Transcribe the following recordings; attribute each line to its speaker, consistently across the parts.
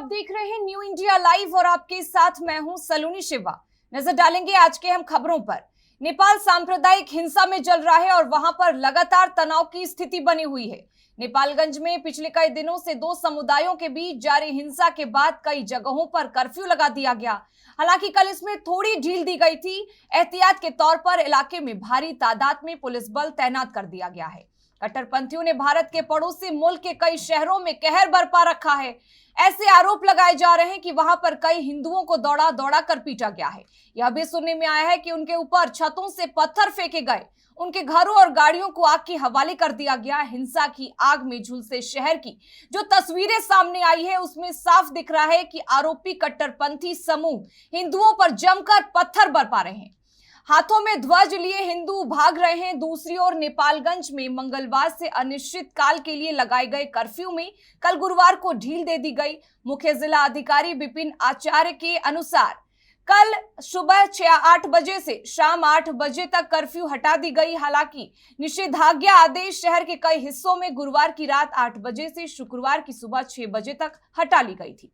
Speaker 1: देख रहे हैं न्यू इंडिया लाइव और आपके साथ मैं हूं सलोनी शिवा। नजर डालेंगे आज के हम खबरों पर। नेपाल सांप्रदायिक हिंसा में जल रहा है और वहां पर लगातार तनाव की स्थिति बनी हुई है। नेपालगंज में पिछले कई दिनों से दो समुदायों के बीच जारी हिंसा के बाद कई जगहों पर कर्फ्यू लगा दिया गया। हालांकि कल इसमें थोड़ी ढील दी गई थी। एहतियात के तौर पर इलाके में भारी तादाद में पुलिस बल तैनात कर दिया गया है। कट्टरपंथियों ने भारत के पड़ोसी मुल्क के कई शहरों में कहर बरपा रखा है। ऐसे आरोप लगाए जा रहे हैं कि वहां पर कई हिंदुओं को दौड़ा दौड़ा कर पीटा गया है। यह भी सुनने में आया है कि उनके ऊपर छतों से पत्थर फेंके गए, उनके घरों और गाड़ियों को आग के हवाले कर दिया गया। हिंसा की आग में झुलसे शहर की जो तस्वीरें सामने आई है उसमें साफ दिख रहा है कि आरोपी कट्टरपंथी समूह हिंदुओं पर जमकर पत्थर बरपा रहे हैं। हाथों में ध्वज लिए हिंदू भाग रहे हैं। दूसरी ओर नेपालगंज में मंगलवार से अनिश्चित काल के लिए लगाए गए कर्फ्यू में कल गुरुवार को ढील दे दी गई। मुख्य जिला अधिकारी विपिन आचार्य के अनुसार कल सुबह 8 बजे से शाम 8 बजे तक कर्फ्यू हटा दी गई। हालांकि निषेधाज्ञा आदेश शहर के कई हिस्सों में गुरुवार की रात 8 बजे से शुक्रवार की सुबह 6 बजे तक हटा ली गई थी।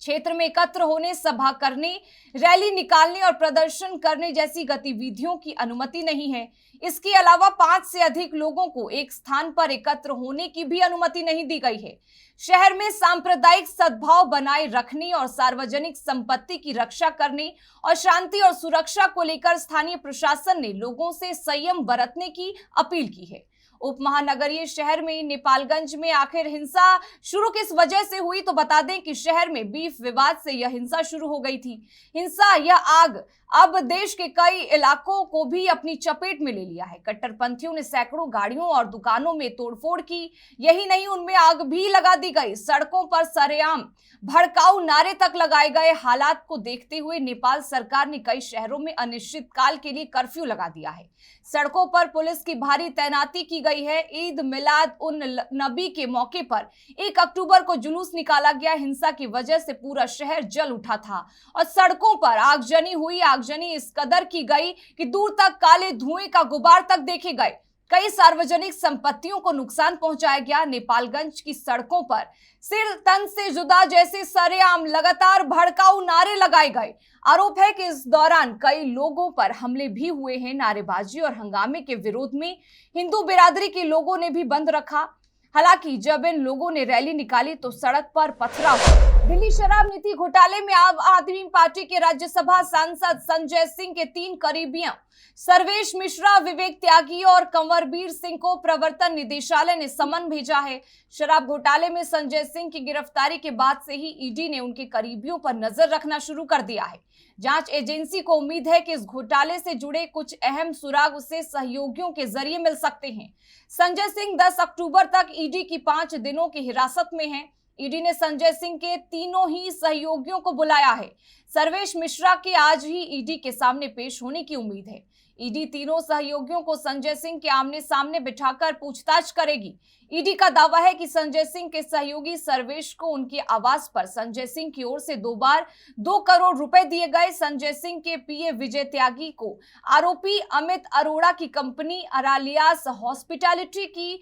Speaker 1: क्षेत्र में एकत्र होने, सभा करने, रैली निकालने और प्रदर्शन करने जैसी गतिविधियों की अनुमति नहीं है। इसके अलावा 5 से अधिक लोगों को एक स्थान पर एकत्र होने की भी अनुमति नहीं दी गई है। शहर में सांप्रदायिक सद्भाव बनाए रखने और सार्वजनिक संपत्ति की रक्षा करने और शांति और सुरक्षा को लेकर स्थानीय प्रशासन ने लोगों से संयम बरतने की अपील की है। उप महानगरीय शहर में नेपालगंज में आखिर हिंसा शुरू किस वजह से हुई, तो बता दें कि शहर में बीफ विवाद से यह हिंसा शुरू हो गई थी। यह आग अब देश के कई इलाकों को भी अपनी चपेट में ले लिया है। कट्टरपंथियों ने सैकड़ों गाड़ियों और दुकानों में तोड़फोड़ की। यही नहीं, उनमें आग भी लगा दी गई। सड़कों पर सरेआम भड़काऊ नारे तक लगाए गए। हालात को देखते हुए नेपाल सरकार ने कई शहरों में अनिश्चितकाल के लिए कर्फ्यू लगा दिया है। सड़कों पर पुलिस की भारी तैनाती की गई है। ईद मिलाद उन नबी के मौके पर 1 अक्टूबर को जुलूस निकाला गया। हिंसा की वजह से पूरा शहर जल उठा था और सड़कों पर आगजनी हुई। आगजनी इस कदर की गई कि दूर तक काले धुएं का गुबार तक देखे गए। कई सार्वजनिक संपत्तियों को नुकसान पहुंचाया गया। नेपालगंज की सड़कों पर सिर तन से जुदा जैसे सरेआम लगातार भड़काऊ नारे लगाए गए। आरोप है कि इस दौरान कई लोगों पर हमले भी हुए हैं। नारेबाजी और हंगामे के विरोध में हिंदू बिरादरी के लोगों ने भी बंद रखा। हालांकि जब इन लोगों ने रैली निकाली तो सड़क पर पथराव हुआ। दिल्ली शराब नीति घोटाले में आम आदमी पार्टी के राज्यसभा सांसद संजय सिंह के 3 करीबियों सर्वेश मिश्रा, विवेक त्यागी और कंवरबीर सिंह को प्रवर्तन निदेशालय ने समन भेजा है। शराब घोटाले में संजय सिंह की गिरफ्तारी के बाद से ही ईडी ने उनके करीबियों पर नजर रखना शुरू कर दिया है। जांच एजेंसी को उम्मीद है कि इस घोटाले से जुड़े कुछ अहम सुराग उसे सहयोगियों के जरिए मिल सकते हैं। संजय सिंह 10 अक्टूबर तक ईडी की 5 दिनों की हिरासत में हैं। ईडी ने संजय सिंह के तीनों ही सहयोगियों को बुलाया है। सर्वेश मिश्रा के आज ही ईडी के सामने पेश होने की उम्मीद है। ईडी तीनों सहयोगियों को संजय सिंह के आमने सामने बिठाकर पूछताछ करेगी। ईडी का दावा है कि संजय सिंह के सहयोगी सर्वेश को उनके आवास पर संजय सिंह की ओर से 2 बार 2 करोड़ रुपए दिए गए। संजय सिंह के पीए विजय त्यागी को आरोपी अमित अरोड़ा की कंपनी अरालियास हॉस्पिटैलिटी की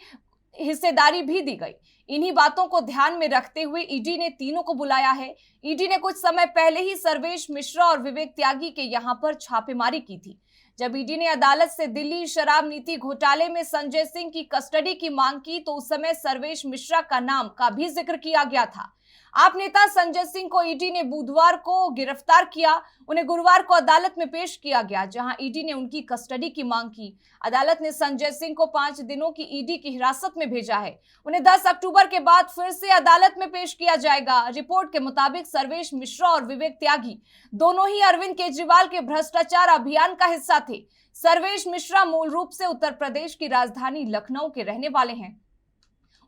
Speaker 1: हिस्सेदारी भी दी गई। इन्हीं बातों को ध्यान में रखते हुए ईडी ने तीनों को बुलाया है। ईडी ने कुछ समय पहले ही सर्वेश मिश्रा और विवेक त्यागी के यहां पर छापेमारी की थी। जब ईडी ने अदालत से दिल्ली शराब नीति घोटाले में संजय सिंह की कस्टडी की मांग की तो उस समय सर्वेश मिश्रा का नाम का भी जिक्र किया गया था। आप नेता संजय सिंह को ईडी ने बुधवार को गिरफ्तार किया। उन्हें गुरुवार को अदालत में पेश किया गया जहां ईडी ने उनकी कस्टडी की मांग की। अदालत ने संजय सिंह को 5 दिनों की ईडी की हिरासत में भेजा है। उन्हें 10 अक्टूबर के बाद फिर से अदालत में पेश किया जाएगा। रिपोर्ट के मुताबिक सर्वेश मिश्रा और विवेक त्यागी दोनों ही अरविंद केजरीवाल के भ्रष्टाचार अभियान का हिस्सा थे। सर्वेश मिश्रा मूल रूप से उत्तर प्रदेश की राजधानी लखनऊ के रहने वाले हैं।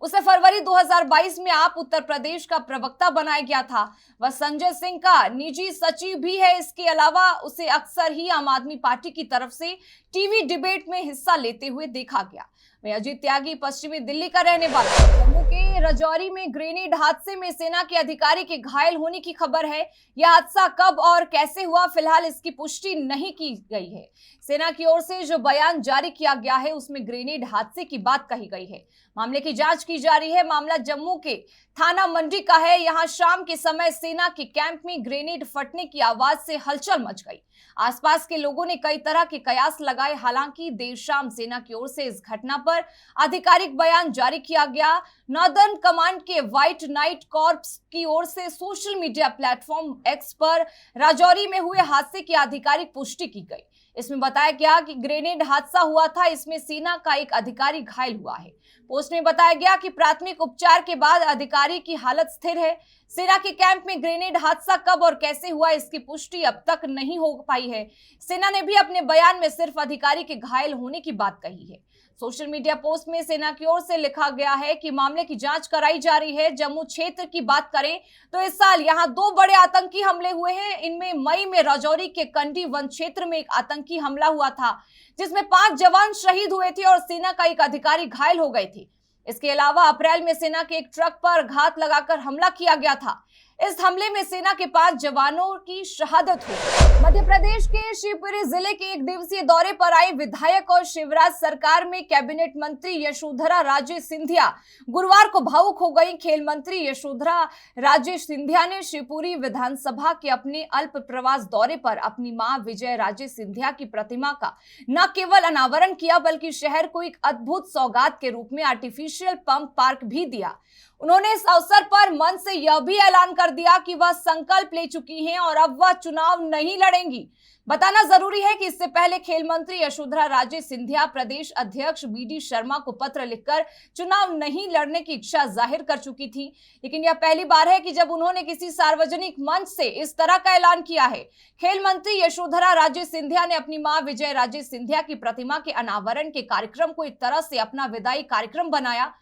Speaker 1: उसे फरवरी 2022 में आप उत्तर प्रदेश का प्रवक्ता बनाया गया था। वह संजय सिंह का निजी सचिव भी है। इसके अलावा उसे अक्सर ही आम आदमी पार्टी की तरफ से टीवी डिबेट में हिस्सा लेते हुए देखा गया। वहीं अजीत त्यागी पश्चिमी दिल्ली का रहने वाला है। जम्मू के राजौरी में ग्रेनेड हादसे में सेना के अधिकारी के घायल होने की खबर है। यह हादसा कब और कैसे हुआ, फिलहाल इसकी पुष्टि नहीं की गई है। सेना की ओर से जो बयान जारी किया गया है उसमें ग्रेनेड हादसे की बात कही गई है। मामले की जांच की जा रही है। मामला जम्मू के थाना मंडी का है। यहां शाम के समय सेना के कैंप में ग्रेनेड फटने की आवाज से हलचल मच गई। आसपास के लोगों ने कई तरह के कयास लगाए। हालांकि देर शाम सेना की ओर से इस घटना पर आधिकारिक बयान जारी किया गया। नॉर्दर्न कमांड के व्हाइट नाइट कॉर्प्स की ओर से सोशल मीडिया प्लेटफॉर्म एक्स पर राजौरी में हुए हादसे की आधिकारिक पुष्टि की गई। इसमें बताया गया कि ग्रेनेड हादसा हुआ था, इसमें सेना का एक अधिकारी घायल हुआ है। पोस्ट में बताया गया कि प्राथमिक उपचार के बाद अधिकारी की हालत स्थिर है। सेना के कैंप में ग्रेनेड हादसा कब और कैसे हुआ इसकी पुष्टि अब तक नहीं हो पाई है। सेना ने भी अपने बयान में सिर्फ अधिकारी के घायल होने की बात कही है। सोशल मीडिया पोस्ट में सेना की ओर से लिखा गया है कि मामले की जांच कराई जा रही है। जम्मू क्षेत्र की बात करें तो इस साल यहां 2 बड़े आतंकी हमले हुए हैं। इनमें मई में राजौरी के कंडी वन क्षेत्र में एक आतंकी हमला हुआ था, जिसमें 5 जवान शहीद हुए थे और सेना का एक अधिकारी घायल हो गए थे। इसके अलावा अप्रैल में सेना के एक ट्रक पर घात लगाकर हमला किया गया था। इस हमले में सेना के 5 जवानों की शहादत हुई। मध्य प्रदेश के शिवपुरी जिले के 1 दिवसीय दौरे पर आए विधायक और शिवराज सरकार में कैबिनेट मंत्री यशोधरा राजे सिंधिया गुरुवार को भावुक हो गई। खेल मंत्री यशोधरा राजे सिंधिया ने शिवपुरी विधानसभा के अपने अल्प प्रवास दौरे पर अपनी मां विजय राजे सिंधिया की प्रतिमा का न केवल अनावरण किया बल्कि शहर को एक अद्भुत सौगात के रूप में आर्टिफिशियल पंप पार्क भी दिया। उन्होंने इस अवसर पर मन से यह भी ऐलान कर दिया कि वह संकल्प ले चुकी हैं और अब वह चुनाव नहीं लड़ेंगी। बताना जरूरी है कि इससे पहले खेल मंत्री यशोधरा राजे सिंधिया प्रदेश अध्यक्ष बीडी शर्मा को पत्र लिखकर चुनाव नहीं लड़ने की इच्छा जाहिर कर चुकी थी, लेकिन यह पहली बार है कि जब उन्होंने किसी सार्वजनिक मंच से इस तरह का ऐलान किया है। खेल मंत्री यशोधरा राजे सिंधिया ने अपनी मां विजय राजे सिंधिया की प्रतिमा के अनावरण के कार्यक्रम को एक तरह से अपना विदाई कार्यक्रम बनाया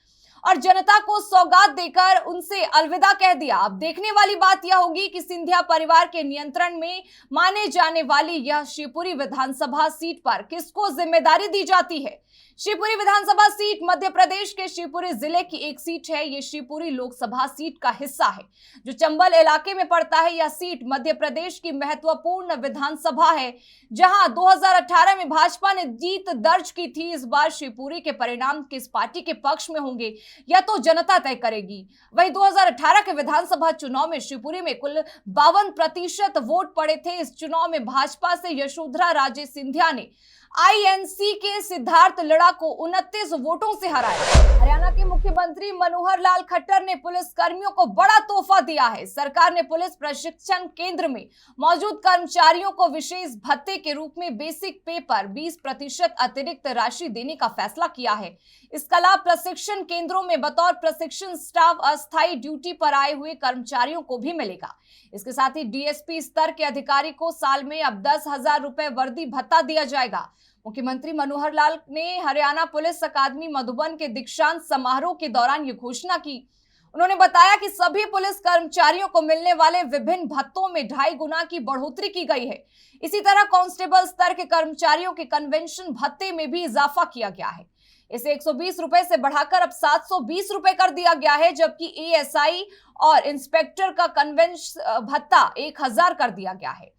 Speaker 1: और जनता को सौगात देकर उनसे अलविदा कह दिया। अब देखने वाली बात यह होगी कि सिंधिया परिवार के नियंत्रण में माने जाने वाली यह शिवपुरी विधानसभा सीट पर किसको जिम्मेदारी दी जाती है। शिवपुरी विधानसभा सीट मध्य प्रदेश के शिवपुरी जिले की एक सीट है। ये शिवपुरी लोकसभा सीट का हिस्सा है जो चंबल इलाके में पड़ता है। यह सीट मध्य प्रदेश की महत्वपूर्ण विधानसभा है जहां 2018 में भाजपा ने जीत दर्ज की थी। इस बार शिवपुरी के परिणाम किस पार्टी के पक्ष में होंगे यह तो जनता तय करेगी। वहीं 2018 के विधानसभा चुनाव में शिवपुरी में कुल 52% वोट पड़े थे। इस चुनाव में भाजपा से यशोधरा राजे सिंधिया ने आईएनसी के सिद्धार्थ लड़ा को 29 वोटों से हराया। हरियाणा के मुख्यमंत्री मनोहर लाल खट्टर ने पुलिस कर्मियों को बड़ा तोहफा दिया है। सरकार ने पुलिस प्रशिक्षण केंद्र में मौजूद कर्मचारियों को विशेष भत्ते के रूप में बेसिक पे पर 20% अतिरिक्त राशि देने का फैसला किया है। इसका लाभ प्रशिक्षण केंद्रों में बतौर प्रशिक्षण स्टाफ अस्थायी ड्यूटी पर आए हुए कर्मचारियों को भी मिलेगा। इसके साथ ही डीएसपी स्तर के अधिकारी को साल में अब 10,000 रुपए वर्दी भत्ता दिया जाएगा। मुख्यमंत्री मनोहर लाल ने हरियाणा पुलिस अकादमी मधुबन के दीक्षांत समारोह के दौरान ये घोषणा की। उन्होंने बताया कि सभी पुलिस कर्मचारियों को मिलने वाले विभिन्न भत्तों में 2.5 गुना की बढ़ोतरी की गई है। इसी तरह कांस्टेबल स्तर के कर्मचारियों के कन्वेंशन भत्ते में भी इजाफा किया गया है। इसे 120 रुपए से बढ़ाकर अब 720 रुपए कर दिया गया है, जबकि एएसआई और इंस्पेक्टर का कन्वेंशन भत्ता 1000 कर दिया गया है।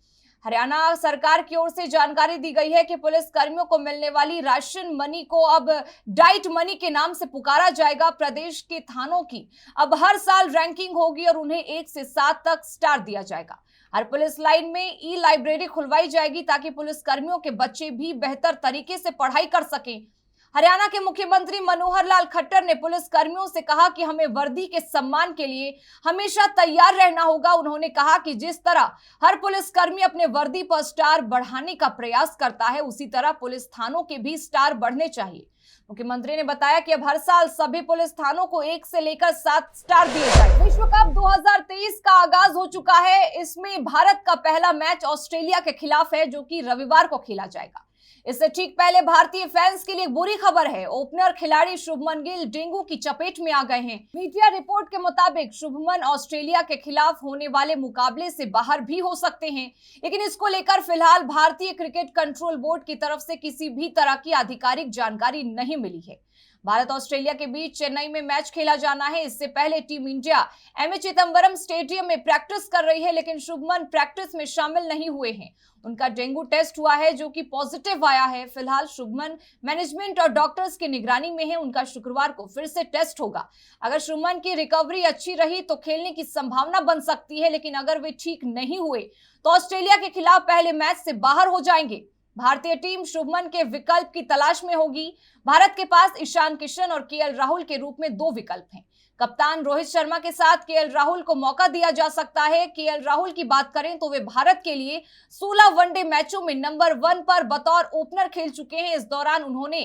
Speaker 1: हरियाणा सरकार की ओर से जानकारी दी गई है कि पुलिस कर्मियों को मिलने वाली राशन मनी को अब डाइट मनी के नाम से पुकारा जाएगा। प्रदेश के थानों की अब हर साल रैंकिंग होगी और उन्हें 1 से 7 तक स्टार दिया जाएगा। हर पुलिस लाइन में ई लाइब्रेरी खुलवाई जाएगी ताकि पुलिस कर्मियों के बच्चे भी बेहतर तरीके से पढ़ाई कर सकें। हरियाणा के मुख्यमंत्री मनोहर लाल खट्टर ने पुलिस कर्मियों से कहा कि हमें वर्दी के सम्मान के लिए हमेशा तैयार रहना होगा। उन्होंने कहा कि जिस तरह हर पुलिस कर्मी अपने वर्दी पर स्टार बढ़ाने का प्रयास करता है, उसी तरह पुलिस थानों के भी स्टार बढ़ने चाहिए। मुख्यमंत्री ने बताया कि अब हर साल सभी पुलिस थानों को 1 से लेकर 7 स्टार दिए जाए। विश्व कप 2023 का आगाज हो चुका है। इसमें भारत का पहला मैच ऑस्ट्रेलिया के खिलाफ है जो कि रविवार को खेला जाएगा। इससे ठीक पहले भारतीय फैंस के लिए एक बुरी खबर है। ओपनर खिलाड़ी शुभमन गिल डेंगू की चपेट में आ गए हैं। मीडिया रिपोर्ट के मुताबिक शुभमन ऑस्ट्रेलिया के खिलाफ होने वाले मुकाबले से बाहर भी हो सकते हैं, लेकिन इसको लेकर फिलहाल भारतीय क्रिकेट कंट्रोल बोर्ड की तरफ से किसी भी तरह की आधिकारिक जानकारी नहीं मिली है। भारत ऑस्ट्रेलिया के बीच चेन्नई में मैच खेला जाना है। इससे पहले team India MA Chidambaram stadium में प्रैक्टिस कर रही है, लेकिन शुभमन प्रैक्टिस में शामिल नहीं हुए हैं। उनका डेंगू टेस्ट हुआ है जो कि पॉजिटिव आया है। फिलहाल शुभमन मैनेजमेंट और डॉक्टर्स की निगरानी में है। उनका शुक्रवार को फिर से टेस्ट होगा। अगर शुभमन की रिकवरी अच्छी रही तो खेलने की संभावना बन सकती है, लेकिन अगर वे ठीक नहीं हुए तो ऑस्ट्रेलिया के खिलाफ पहले मैच से बाहर हो जाएंगे। भारतीय टीम शुभमन के विकल्प की तलाश में होगी। भारत के पास ईशान किशन और केएल राहुल के रूप में 2 विकल्प हैं। कप्तान रोहित शर्मा के साथ केएल राहुल को मौका दिया जा सकता है। केएल राहुल की बात करें तो वे भारत के लिए 16 वनडे मैचों में नंबर 1 पर बतौर ओपनर खेल चुके हैं। इस दौरान उन्होंने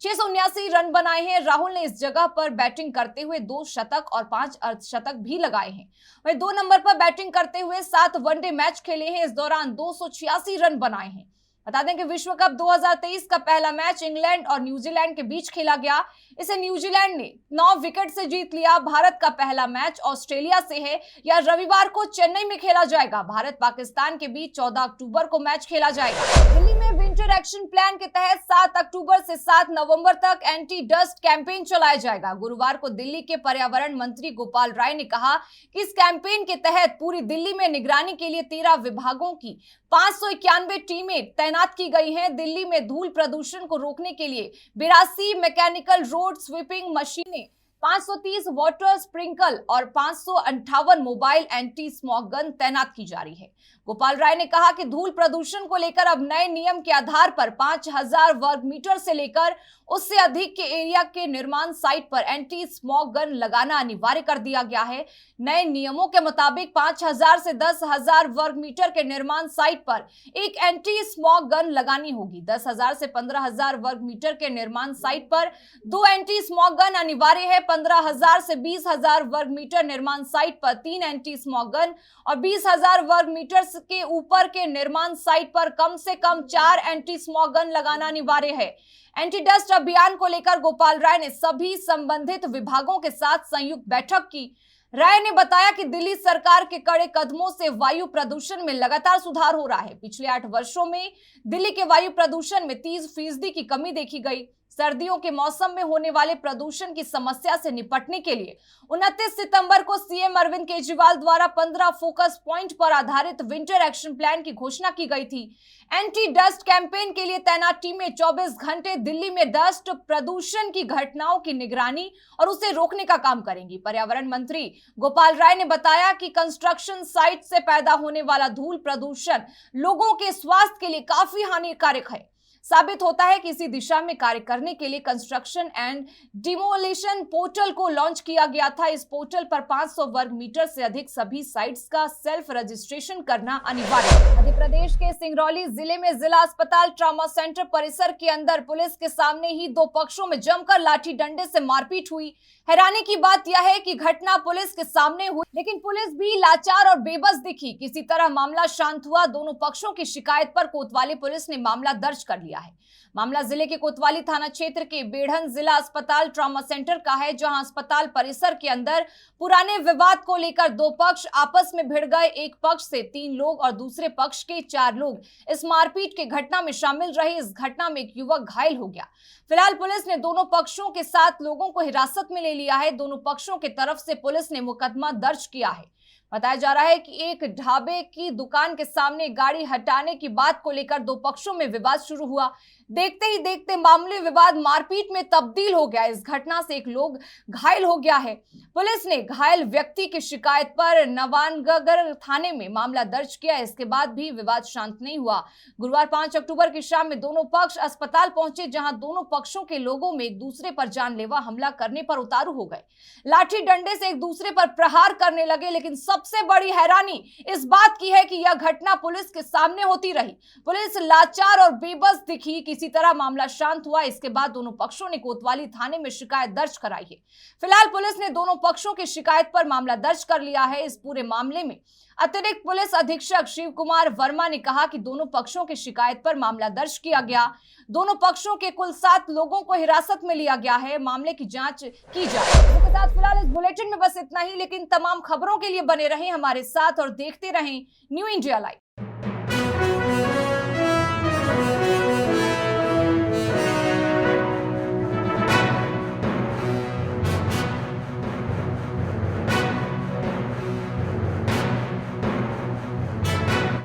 Speaker 1: 679 रन बनाए हैं। राहुल ने इस जगह पर बैटिंग करते हुए 2 शतक और 5 अर्धशतक भी लगाए हैं। वे 2 नंबर पर बैटिंग करते हुए 7 वनडे मैच खेले हैं। इस दौरान 286 रन बनाए हैं। बता दें कि विश्व कप 2023 का पहला मैच इंग्लैंड और न्यूजीलैंड के बीच खेला गया। इसे न्यूजीलैंड ने 9 विकेट से जीत लिया। भारत का पहला मैच ऑस्ट्रेलिया से है। यह रविवार को चेन्नई में खेला जाएगा। भारत पाकिस्तान के बीच 14 अक्टूबर को मैच खेला जाएगा। दिल्ली में विंटर एक्शन प्लान के तहत 7 अक्टूबर से 7 नवंबर तक एंटी डस्ट कैंपेन चलाया जाएगा। गुरुवार को दिल्ली के पर्यावरण मंत्री गोपाल राय ने कहा कि इस कैंपेन के तहत पूरी दिल्ली में निगरानी के लिए 13 विभागों की 591 टीमें तैनात की गई हैं। दिल्ली में धूल प्रदूषण को रोकने के लिए 82 मैकेनिकल रोड स्वीपिंग मशीनें, 530 वाटर स्प्रिंकल और 558 मोबाइल एंटी स्मॉग गन तैनात की जा रही है। गोपाल राय ने कहा कि धूल प्रदूषण को लेकर अब नए नियम के आधार पर 5000 वर्ग मीटर से लेकर उससे अधिक के एरिया के निर्माण साइट पर एंटी स्मॉग गन लगाना अनिवार्य कर दिया गया है। नए नियमों के मुताबिक 5000 से 10,000 वर्ग मीटर के निर्माण साइट पर एक एंटी स्मॉग गन लगानी होगी। 10,000 से 15,000 वर्ग मीटर के निर्माण साइट पर 2 एंटी स्मॉग गन अनिवार्य है। 15,000 से 20,000 वर्ग मीटर निर्माण साइट पर 3 एंटी स्मॉग गन और 20,000 वर्ग मीटर के ऊपर के निर्माण साइट पर कम से कम 4 एंटी स्मॉग गन लगाना अनिवार्य है। एंटी डस्ट अभियान को लेकर गोपाल राय ने सभी संबंधित विभागों के साथ संयुक्त बैठक की। राय ने बताया कि दिल्ली सरकार के कड़े कदमों से वायु प्रदूषण में लगातार सुधार हो रहा है। पिछले 8 वर्षों में दिल्ली के वायु प्रदूषण में 30% की कमी देखी गई। सर्दियों के मौसम में होने वाले प्रदूषण की समस्या से निपटने के लिए 29 सितंबर को सीएम अरविंद केजरीवाल द्वारा 15 फोकस पॉइंट पर आधारित विंटर एक्शन प्लान की घोषणा की गई थी। एंटी डस्ट कैंपेन के लिए तैनात टीमें 24 घंटे दिल्ली में डस्ट प्रदूषण की घटनाओं की निगरानी और उसे रोकने का काम करेंगी। पर्यावरण मंत्री गोपाल राय ने बताया कि कंस्ट्रक्शन साइट से पैदा होने वाला धूल प्रदूषण लोगों के स्वास्थ्य के लिए काफी हानिकारक है। साबित होता है कि इसी दिशा में कार्य करने के लिए कंस्ट्रक्शन एंड डिमोलिशन पोर्टल को लॉन्च किया गया था। इस पोर्टल पर 500 वर्ग मीटर से अधिक सभी साइट्स का सेल्फ रजिस्ट्रेशन करना अनिवार्य है। मध्य प्रदेश के सिंगरौली जिले में जिला अस्पताल ट्रॉमा सेंटर परिसर के अंदर पुलिस के सामने ही 2 पक्षों में जमकर लाठी डंडे से मारपीट हुई। हैरानी की बात यह है कि घटना पुलिस के सामने हुई, लेकिन पुलिस भी लाचार और बेबस दिखी। किसी तरह मामला शांत हुआ। दोनों पक्षों की शिकायत पर कोतवाली पुलिस ने मामला दर्ज कर लिया है। मामला जिले के कोतवाली थाना क्षेत्र के बेढ़न जिला अस्पताल ट्रॉमा सेंटर का है, जहां अस्पताल परिसर के अंदर पुराने विवाद को लेकर 2 पक्ष आपस में भिड़ गए। एक पक्ष से 3 लोग और दूसरे पक्ष के 4 लोग इस मारपीट के घटना में शामिल रहे। इस घटना में एक युवक घायल हो गया। फिलहाल पुलिस ने दोनों पक्षों के 7 लोगों को हिरासत में ले लिया है। दोनों पक्षों की तरफ से पुलिस ने मुकदमा दर्ज किया है। बताया जा रहा है कि एक ढाबे की दुकान के सामने गाड़ी हटाने की बात को लेकर 2 पक्षों में विवाद शुरू हुआ। देखते ही देखते मामूली विवाद मारपीट में तब्दील हो गया। इस घटना से एक लोग घायल हो गया है। पुलिस ने घायल व्यक्ति की शिकायत पर नवानगर थाने में मामला दर्ज किया। इसके बाद भी विवाद शांत नहीं हुआ। गुरुवार 5 अक्टूबर की शाम में दोनों पक्ष अस्पताल पहुंचे, जहां दोनों पक्षों के लोगों में एक दूसरे पर जानलेवा हमला करने पर उतारू हो गए। लाठी डंडे से एक दूसरे पर प्रहार करने लगे। लेकिन सबसे बड़ी हैरानी इस बात की है कि यह घटना पुलिस के सामने होती रही। पुलिस लाचार और बेबस दिखी। किसी तरह मामला शांत हुआ। इसके बाद दोनों पक्षों ने कोतवाली थाने में शिकायत दर्ज कराई है। फिलहाल पुलिस ने दोनों पक्षों की शिकायत पर मामला दर्ज कर लिया है। इस पूरे मामले में अतिरिक्त पुलिस अधीक्षक शिव कुमार वर्मा ने कहा कि दोनों पक्षों की शिकायत पर मामला दर्ज किया गया। दोनों पक्षों के कुल 7 लोगों को हिरासत में लिया गया है। मामले की जांच की जा रही है। इसके साथ फिलहाल इस बुलेटिन में बस इतना ही, लेकिन तमाम खबरों के लिए बने रहें हमारे साथ और देखते रहें न्यू इंडिया लाइव।